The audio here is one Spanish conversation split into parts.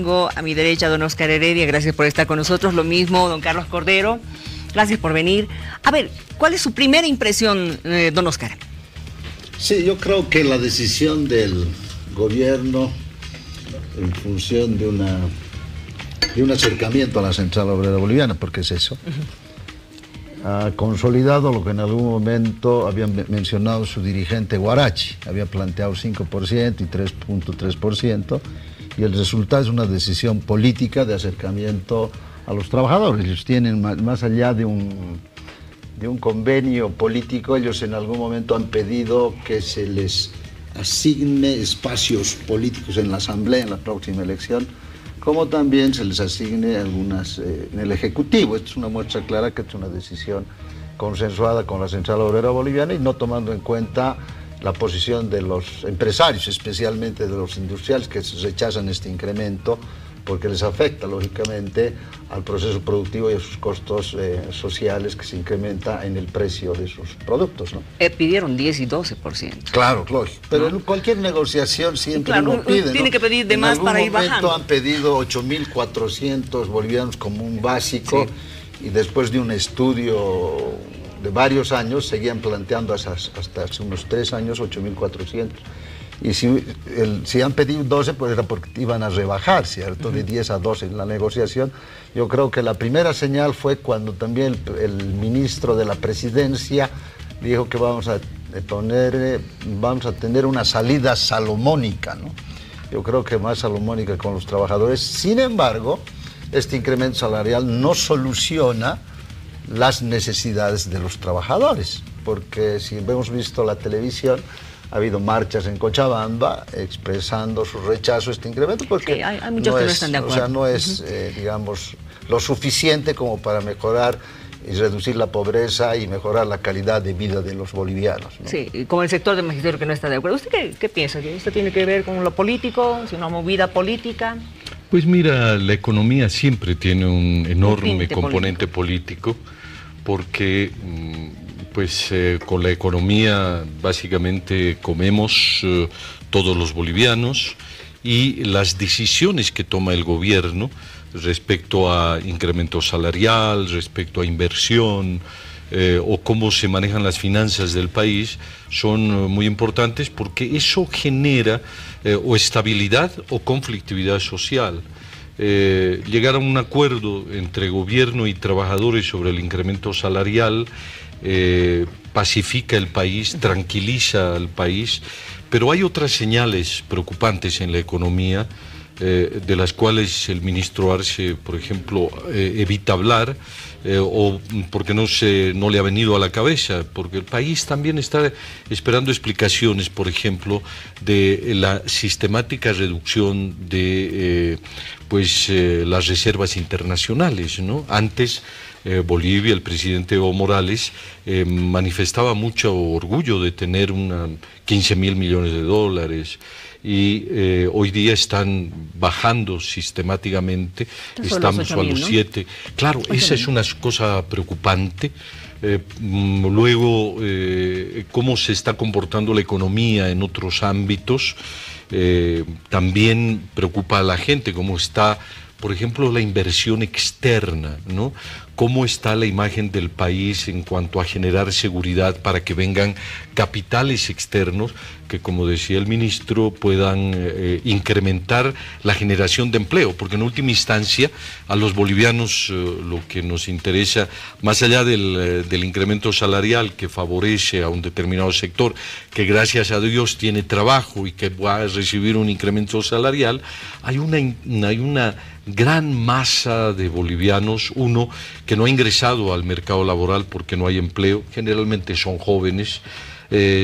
tengo a mi derecha don Oscar Heredia, gracias por estar con nosotros. Lo mismo don Carlos Cordero, gracias por venir. A ver, ¿cuál es su primera impresión, don Oscar? Sí, yo creo que la decisión del gobierno en función de un acercamiento a la Central Obrera Boliviana, porque es eso, ha consolidado lo que en algún momento había mencionado su dirigente Guarachi, había planteado 5% y 3.3%, y el resultado es una decisión política de acercamiento a los trabajadores. Ellos tienen, más allá de un convenio político, ellos en algún momento han pedido que se les asigne espacios políticos en la Asamblea en la próxima elección, como también se les asigne algunas en el Ejecutivo. Esto es una muestra clara que es una decisión consensuada con la Central Obrera Boliviana y no tomando en cuenta la posición de los empresarios, especialmente de los industriales, que rechazan este incremento porque les afecta, lógicamente, al proceso productivo y a sus costos sociales que se incrementa en el precio de sus productos, ¿no? Pidieron 10 y 12%. Claro, lógico. Pero en cualquier negociación siempre claro, uno pide, tiene, ¿no?, que pedir de más para ir bajando. En algún momento han pedido 8.400 bolivianos como un básico, sí, y después de un estudio de varios años seguían planteando hasta hace unos 3 años 8.400. Y si han pedido 12, pues era porque iban a rebajar, ¿cierto? De 10 a 12 en la negociación. Yo creo que la primera señal fue cuando también el ministro de la Presidencia dijo que vamos a tener una salida salomónica, ¿no? Yo creo que más salomónica con los trabajadores. Sin embargo, este incremento salarial no soluciona las necesidades de los trabajadores, porque si hemos visto la televisión, ha habido marchas en Cochabamba expresando su rechazo a este incremento, porque sí, hay muchos que no están de acuerdo. O sea, no es, digamos, lo suficiente como para mejorar y reducir la pobreza y mejorar la calidad de vida de los bolivianos, ¿no? Sí, como el sector del magisterio que no está de acuerdo. ¿Usted qué piensa? ¿Que esto tiene que ver con lo político, si una movida política? Pues mira, la economía siempre tiene un enorme componente político, porque pues con la economía básicamente comemos todos los bolivianos, y las decisiones que toma el gobierno respecto a incremento salarial, respecto a inversión, o cómo se manejan las finanzas del país son muy importantes, porque eso genera o estabilidad o conflictividad social. Llegar a un acuerdo entre gobierno y trabajadores sobre el incremento salarial pacifica el país, tranquiliza al país, pero hay otras señales preocupantes en la economía, de las cuales el ministro Arce, por ejemplo, evita hablar, o porque no le ha venido a la cabeza, porque el país también está esperando explicaciones, por ejemplo, de la sistemática reducción de las reservas internacionales, ¿no? Antes Bolivia, el presidente Evo Morales manifestaba mucho orgullo de tener 15.000 millones de dólares, y hoy día están bajando sistemáticamente, estamos a los 7. Claro, esa es una cosa preocupante. Luego, cómo se está comportando la economía en otros ámbitos, también preocupa a la gente, cómo está, por ejemplo, la inversión externa, ¿no? Cómo está la imagen del país en cuanto a generar seguridad para que vengan capitales externos que, como decía el ministro, puedan incrementar la generación de empleo, porque en última instancia a los bolivianos lo que nos interesa, más allá del incremento salarial que favorece a un determinado sector, que gracias a Dios tiene trabajo y que va a recibir un incremento salarial, hay una gran masa de bolivianos, uno, que no ha ingresado al mercado laboral porque no hay empleo, generalmente son jóvenes.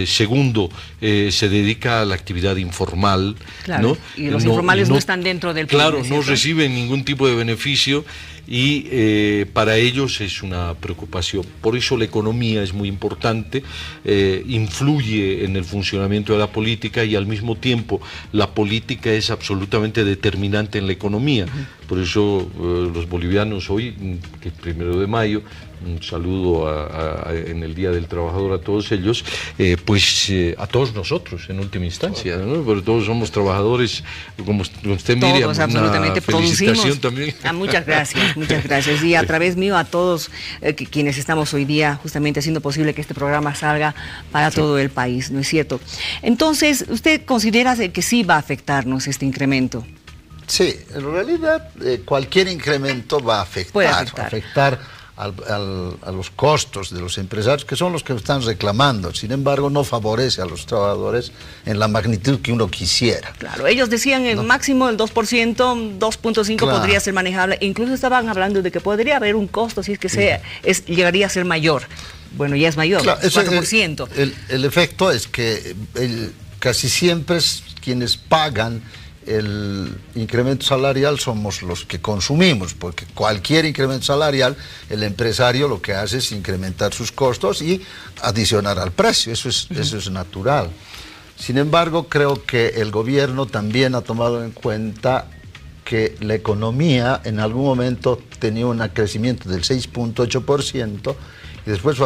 Segundo, se dedica a la actividad informal, claro, ¿no? Y los informales no están dentro del claro, no reciben ningún tipo de beneficio, y para ellos es una preocupación. Por eso la economía es muy importante, influye en el funcionamiento de la política, y al mismo tiempo la política es absolutamente determinante en la economía. Por eso los bolivianos hoy, que es 1 de mayo, un saludo en el Día del Trabajador a todos ellos, a todos nosotros en última instancia, ¿no? Pero todos somos trabajadores, como usted mira, todos absolutamente felicitación también. Muchas gracias, muchas gracias. Y a través mío a todos quienes estamos hoy día justamente haciendo posible que este programa salga para todo el país, ¿no es cierto? Entonces, ¿usted considera que sí va a afectarnos este incremento? Sí, en realidad cualquier incremento va a afectar a los costos de los empresarios, que son los que están reclamando. Sin embargo, no favorece a los trabajadores en la magnitud que uno quisiera. Claro, ellos decían el máximo el 2%, 2.5% claro, podría ser manejable. Incluso estaban hablando de que podría haber un costo, si es que llegaría a ser mayor. Bueno, ya es mayor, claro, 4%. El efecto es que casi siempre quienes pagan el incremento salarial somos los que consumimos, porque cualquier incremento salarial, el empresario lo que hace es incrementar sus costos y adicionar al precio, eso es natural. Sin embargo, creo que el gobierno también ha tomado en cuenta que la economía en algún momento tenía un crecimiento del 6.8% y después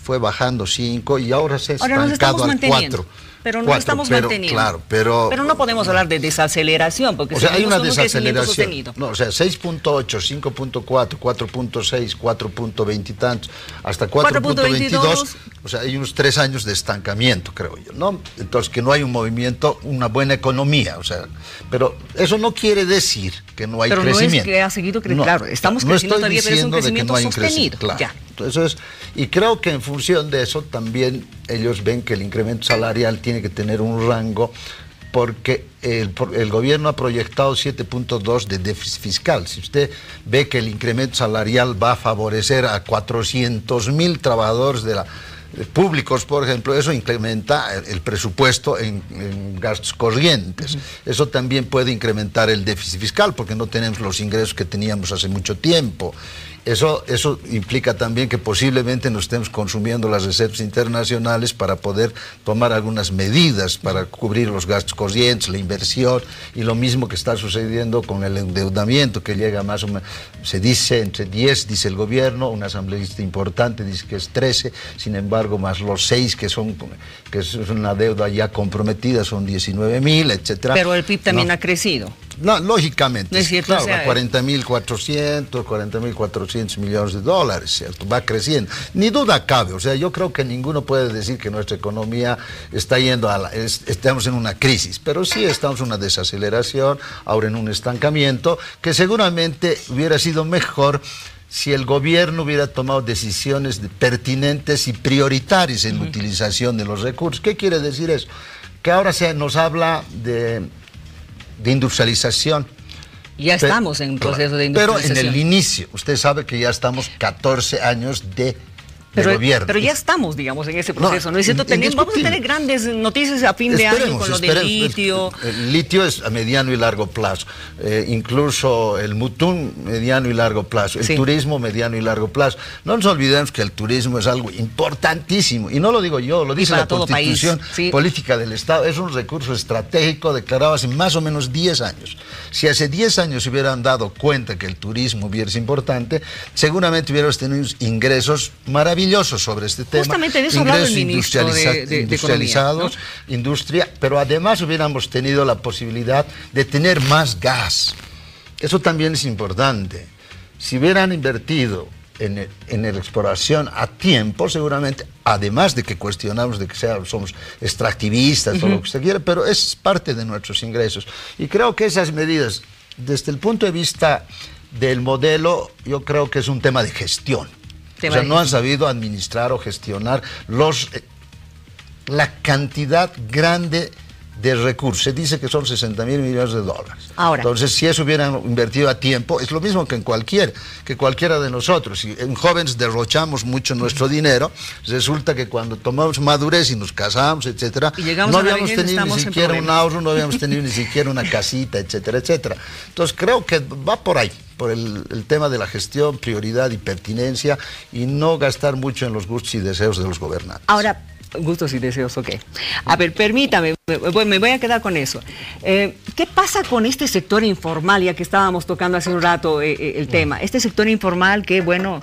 fue bajando 5% y ahora se ha estancado al 4%. Pero no estamos manteniendo. Claro, pero no podemos hablar de desaceleración, porque hay una desaceleración. No, o sea, 6.8, 5.4, 4.6, 4.20 y tantos, hasta 4.22, o sea, hay unos 3 años de estancamiento, creo yo, ¿no? Entonces, que no hay un movimiento, una buena economía, o sea, pero eso no quiere decir que no hay crecimiento. Pero no es que ha seguido creciendo, claro, estamos creciendo todavía, pero es un crecimiento sostenido. Claro. Ya. Entonces, y creo que en función de eso también ellos ven que el incremento salarial tiene que tener un rango, porque el gobierno ha proyectado 7.2 de déficit fiscal. Si usted ve que el incremento salarial va a favorecer a 400.000 trabajadores públicos, por ejemplo, eso incrementa el presupuesto en gastos corrientes. Eso también puede incrementar el déficit fiscal, porque no tenemos los ingresos que teníamos hace mucho tiempo. Eso implica también que posiblemente nos estemos consumiendo las reservas internacionales para poder tomar algunas medidas para cubrir los gastos corrientes, la inversión, y lo mismo que está sucediendo con el endeudamiento, que llega más o menos, se dice entre 10, dice el gobierno, un asambleísta importante dice que es 13, sin embargo más los 6 que es una deuda ya comprometida, son 19.000, etcétera. Pero el PIB también ha crecido. No, lógicamente, no es cierto, claro, 40.400 millones de dólares, ¿cierto? Va creciendo. Ni duda cabe, o sea, yo creo que ninguno puede decir que nuestra economía está yendo estamos en una crisis, pero sí estamos en una desaceleración, ahora en un estancamiento, que seguramente hubiera sido mejor si el gobierno hubiera tomado decisiones pertinentes y prioritarias en la utilización de los recursos. ¿Qué quiere decir eso? Que ahora nos habla de industrialización. Ya estamos en proceso de industrialización. Pero en el inicio, usted sabe que ya estamos 14 años de gobierno. Pero ya estamos, digamos, en ese proceso, ¿no es cierto? Vamos a tener grandes noticias a fin de año con lo del litio. El litio es a mediano y largo plazo, incluso el mutún mediano y largo plazo, el turismo mediano y largo plazo. No nos olvidemos que el turismo es algo importantísimo, y no lo digo yo, lo dice la Constitución Política del Estado, es un recurso estratégico declarado hace más o menos 10 años. Si hace 10 años se hubieran dado cuenta que el turismo hubiera sido importante, seguramente hubiéramos tenido ingresos maravillosos sobre este tema. Justamente de eso hablaba el ministro de industrializados, ¿no? Industria, pero además hubiéramos tenido la posibilidad de tener más gas. Eso también es importante. Si hubieran invertido en la exploración a tiempo, seguramente, además de que cuestionamos de que somos extractivistas, todo lo que usted quiera, pero es parte de nuestros ingresos. Y creo que esas medidas, desde el punto de vista del modelo, yo creo que es un tema de gestión. O sea, no han sabido administrar o gestionar la cantidad grande de recursos. Se dice que son 60.000 millones de dólares. Ahora, entonces, si eso hubieran invertido a tiempo, es lo mismo que cualquiera de nosotros. Si en jóvenes derrochamos mucho nuestro dinero, resulta que cuando tomamos madurez y nos casamos, etcétera, no habíamos tenido ni siquiera un ahorro, no habíamos tenido ni siquiera una casita, etcétera, etcétera. Entonces, creo que va por ahí, por el tema de la gestión, prioridad y pertinencia, y no gastar mucho en los gustos y deseos de los gobernantes. Ahora, gustos y deseos, ok. A ver, permítame, me voy a quedar con eso. ¿Qué pasa con este sector informal, ya que estábamos tocando hace un rato el tema? Este sector informal que, bueno,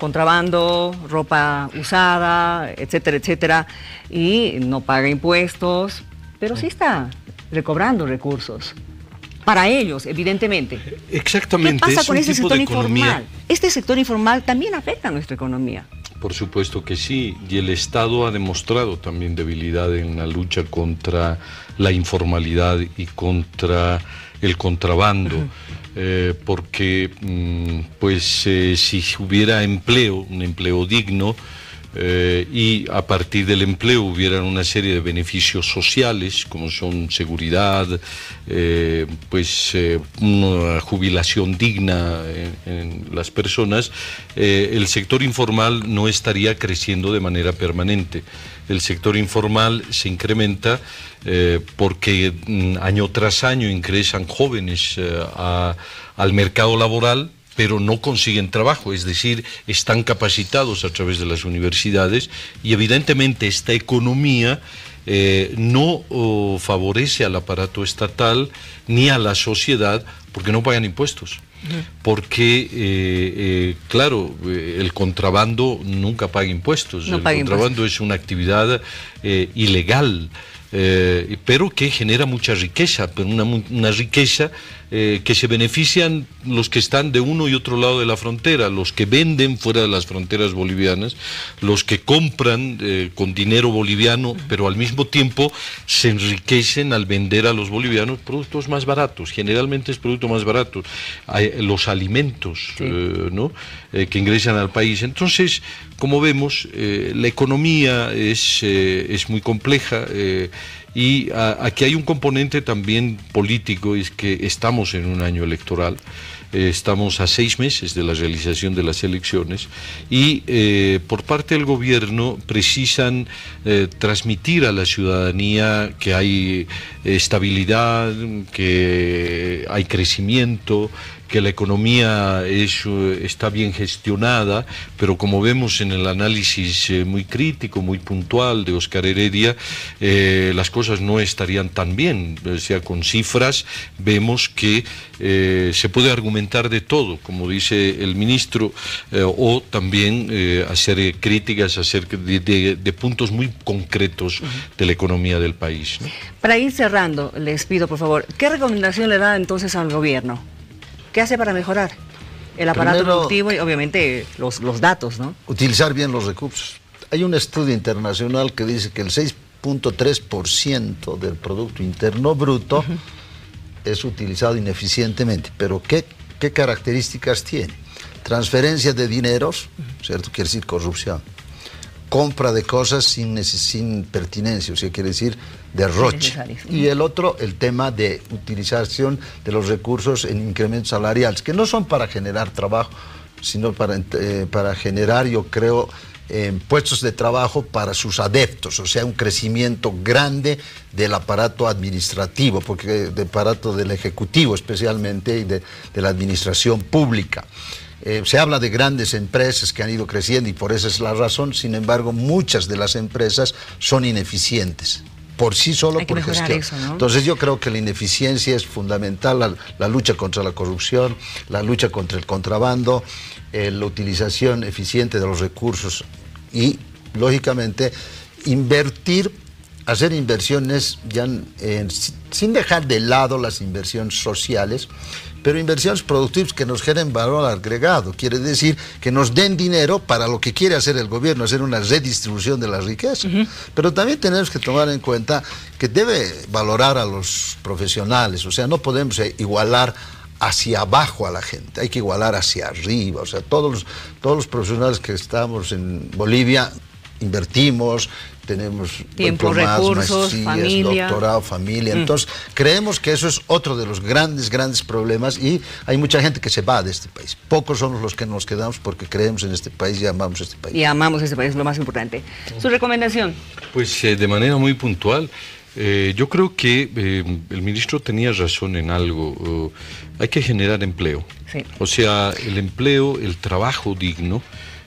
contrabando, ropa usada, etcétera, etcétera, y no paga impuestos, pero sí está recobrando recursos. Para ellos, evidentemente. Exactamente. ¿Qué pasa con ese sector economía informal? Este sector informal también afecta a nuestra economía. Por supuesto que sí, y el Estado ha demostrado también debilidad en la lucha contra la informalidad y contra el contrabando, porque si hubiera empleo, un empleo digno, y a partir del empleo hubiera una serie de beneficios sociales como son seguridad, una jubilación digna en las personas, el sector informal no estaría creciendo de manera permanente. El sector informal se incrementa porque año tras año ingresan jóvenes al mercado laboral, pero no consiguen trabajo, es decir, están capacitados a través de las universidades, y evidentemente esta economía no favorece al aparato estatal ni a la sociedad porque no pagan impuestos. Porque, claro, el contrabando nunca paga impuestos. El contrabando es una actividad ilegal, pero que genera mucha riqueza, pero una riqueza que se benefician los que están de uno y otro lado de la frontera, los que venden fuera de las fronteras bolivianas, los que compran con dinero boliviano, pero al mismo tiempo se enriquecen al vender a los bolivianos productos más baratos, generalmente es producto más barato, los alimentos, sí, ¿no? Que ingresan al país. Entonces, como vemos, la economía es muy compleja, y aquí hay un componente también político, es que estamos en un año electoral, estamos a 6 meses de la realización de las elecciones, y por parte del gobierno precisan transmitir a la ciudadanía que hay estabilidad, que hay crecimiento, que la economía está bien gestionada, pero como vemos en el análisis muy crítico, muy puntual de Oscar Heredia, las cosas no estarían tan bien. O sea, con cifras vemos que se puede argumentar de todo, como dice el ministro, o también hacer críticas acerca de puntos muy concretos de la economía del país, ¿no? Para ir cerrando, les pido por favor, ¿qué recomendación le da entonces al gobierno? ¿Qué hace para mejorar el aparato productivo y obviamente los datos, ¿no? Utilizar bien los recursos. Hay un estudio internacional que dice que el 6.3% del Producto Interno Bruto es utilizado ineficientemente. Pero ¿qué características tiene? Transferencia de dineros, ¿cierto? Quiere decir corrupción. Compra de cosas sin pertinencia, o sea, quiere decir derroche. Y el otro, el tema de utilización de los recursos en incrementos salariales, que no son para generar trabajo, sino para generar, yo creo, puestos de trabajo para sus adeptos, o sea, un crecimiento grande del aparato administrativo, porque del aparato del Ejecutivo especialmente, y de la administración pública. Se habla de grandes empresas que han ido creciendo y por esa es la razón. Sin embargo, muchas de las empresas son ineficientes por sí solo, por gestión. Eso, ¿no? Entonces yo creo que la ineficiencia es fundamental, la lucha contra la corrupción, la lucha contra el contrabando, la utilización eficiente de los recursos y, lógicamente, hacer inversiones sin dejar de lado las inversiones sociales, pero inversiones productivas que nos generen valor agregado. Quiere decir que nos den dinero para lo que quiere hacer el gobierno, hacer una redistribución de la riqueza. Pero también tenemos que tomar en cuenta que debe valorar a los profesionales, o sea, no podemos igualar hacia abajo a la gente, hay que igualar hacia arriba. O sea, todos los profesionales que estamos en Bolivia invertimos, tenemos tiempo, recursos, familia, doctorado, familia. Entonces, creemos que eso es otro de los grandes problemas, y hay mucha gente que se va de este país. Pocos somos los que nos quedamos porque creemos en este país y amamos este país. Y amamos este país, lo más importante. ¿Su recomendación? Pues de manera muy puntual. Yo creo que el ministro tenía razón en algo. Hay que generar empleo. Sí. O sea, el empleo, el trabajo digno,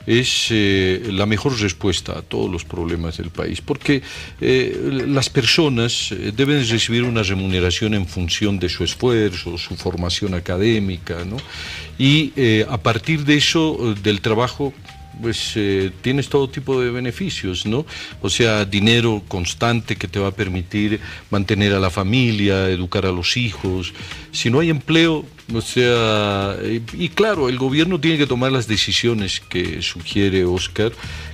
es la mejor respuesta a todos los problemas del país, porque las personas deben recibir una remuneración en función de su esfuerzo, su formación académica, ¿no? Y a partir de eso, del trabajo, pues tienes todo tipo de beneficios, ¿no? O sea, dinero constante que te va a permitir mantener a la familia, educar a los hijos. Si no hay empleo, o sea, y claro, el gobierno tiene que tomar las decisiones que sugiere Oscar,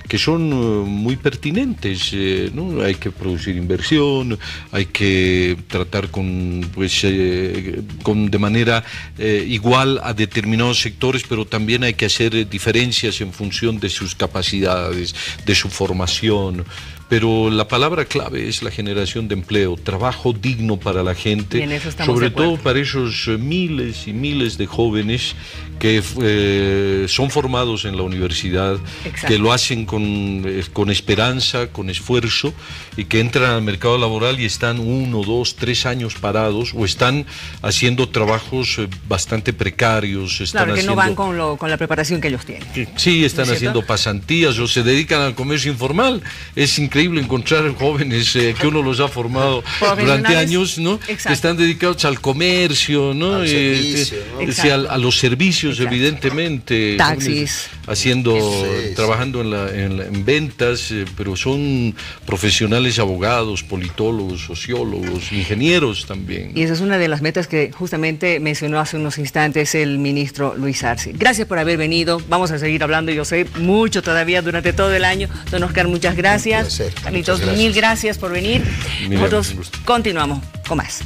que son muy pertinentes, ¿no? Hay que producir inversión, hay que tratar con, pues, de manera igual a determinados sectores, pero también hay que hacer diferencias en función de sus capacidades, de su formación. Pero la palabra clave es la generación de empleo, trabajo digno para la gente, sobre todo para esos miles y miles de jóvenes que son formados en la universidad, que lo hacen con esperanza, con esfuerzo, y que entran al mercado laboral y están 1, 2, 3 años parados, o están haciendo trabajos bastante precarios. Claro, que no van con la preparación que ellos tienen. Sí, están haciendo pasantías o se dedican al comercio informal. Es increíble encontrar jóvenes que uno los ha formado durante años, ¿no? Que están dedicados al comercio, ¿no? Al servicio, ¿no? A los servicios, evidentemente. Taxis. Trabajando en ventas, pero son profesionales, abogados, politólogos, sociólogos, ingenieros también. Y esa es una de las metas que justamente mencionó hace unos instantes el ministro Luis Arce. Gracias por haber venido. Vamos a seguir hablando, yo sé, mucho todavía durante todo el año. Don Oscar, muchas gracias. Carlitos, mil gracias por venir. Nosotros continuamos con más.